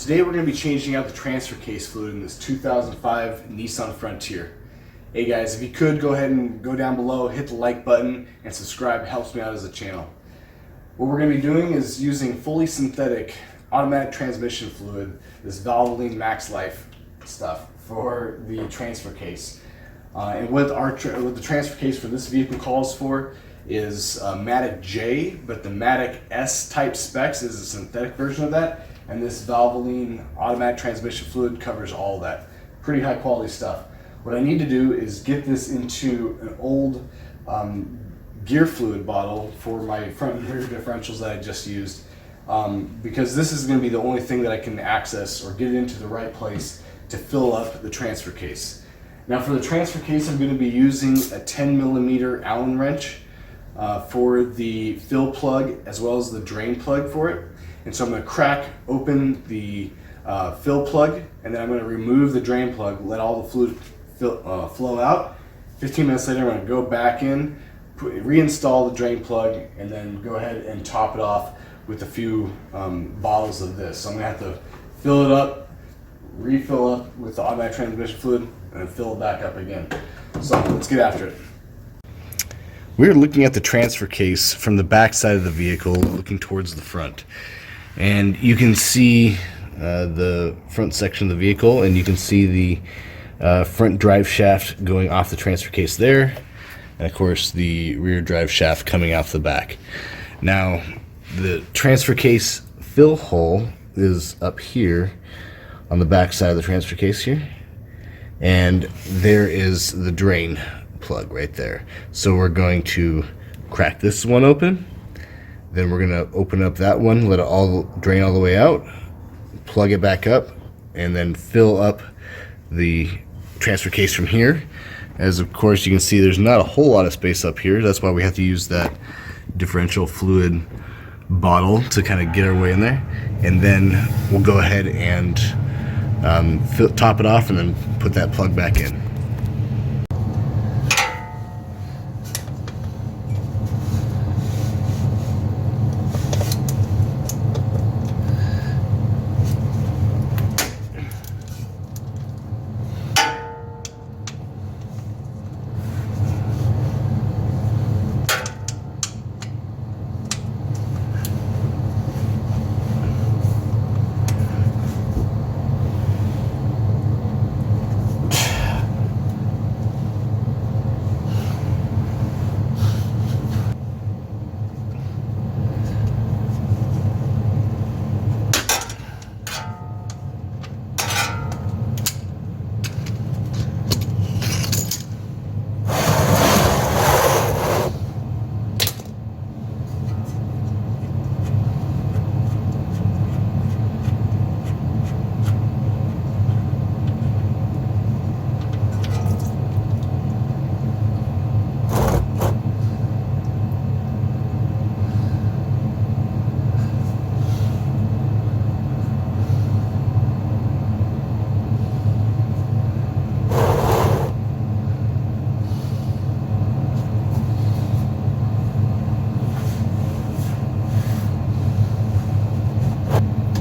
Today we're going to be changing out the transfer case fluid in this 2005 Nissan Frontier. Hey guys, if you could go ahead and go down below, hit the like button and subscribe. It helps me out as a channel. What we're going to be doing is using fully synthetic automatic transmission fluid, this Valvoline Max Life stuff, for the transfer case. And what the transfer case for this vehicle calls for is Matic-J, but the Matic-S type specs is a synthetic version of that. And this Valvoline automatic transmission fluid covers all of that. Pretty high quality stuff. What I need to do is get this into an old gear fluid bottle for my front and rear differentials that I just used, because this is going to be the only thing that I can access or get it into the right place to fill up the transfer case. Now for the transfer case, I'm going to be using a 10mm Allen wrench for the fill plug as well as the drain plug for it. And so I'm going to crack open the fill plug, and then I'm going to remove the drain plug, let all the fluid flow out. 15 minutes later, I'm going to go back in, reinstall the drain plug, and then go ahead and top it off with a few bottles of this. So I'm going to have to fill it up, refill up with the automatic transmission fluid, and then fill it back up again. So let's get after it. We're looking at the transfer case from the back side of the vehicle, looking towards the front. And you can see the front section of the vehicle, and you can see the front drive shaft going off the transfer case there, and of course the rear drive shaft coming off the back. Now the transfer case fill hole is up here on the back side of the transfer case here, and there is the drain plug right there. So we're going to crack this one open, then we're going to open up that one, let it all drain all the way out, plug it back up, and then fill up the transfer case from here. As of course you can see, there's not a whole lot of space up here. That's why we have to use that differential fluid bottle to kind of get our way in there. And then we'll go ahead and top it off and then put that plug back in.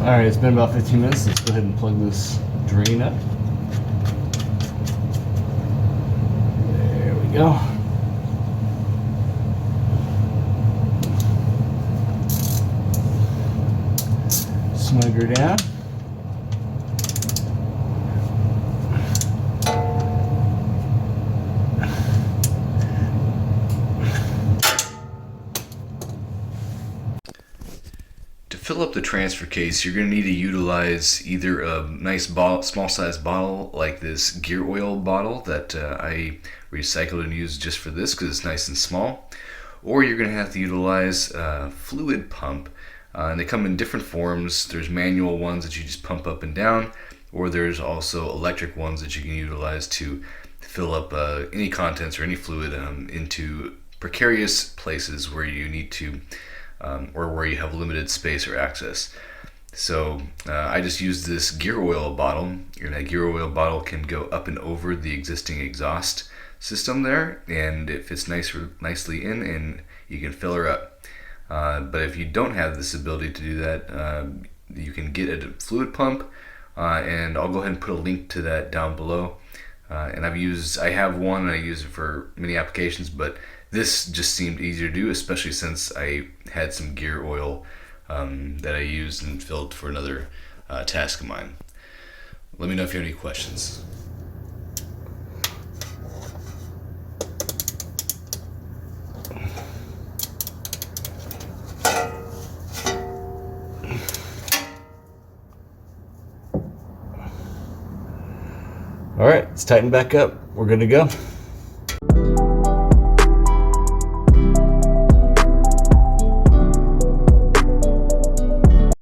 Alright, it's been about 15 minutes. Let's go ahead and plug this drain up. There we go. Snug her down. To fill up the transfer case, you're going to need to utilize either a nice small size bottle like this gear oil bottle that I recycled and used just for this because it's nice and small, or you're going to have to utilize a fluid pump, and they come in different forms. There's manual ones that you just pump up and down, or there's also electric ones that you can utilize to fill up any contents or any fluid into precarious places where you need to or where you have limited space or access. So I just used this gear oil bottle, and that gear oil bottle can go up and over the existing exhaust system there, and it fits nicely in, and you can fill her up. But if you don't have this ability to do that, you can get at a fluid pump, and I'll go ahead and put a link to that down below. And I have one and I use it for many applications, but this just seemed easier to do, especially since I had some gear oil that I used and filled for another task of mine. Let me know if you have any questions. All right, it's tightened back up. We're good to go.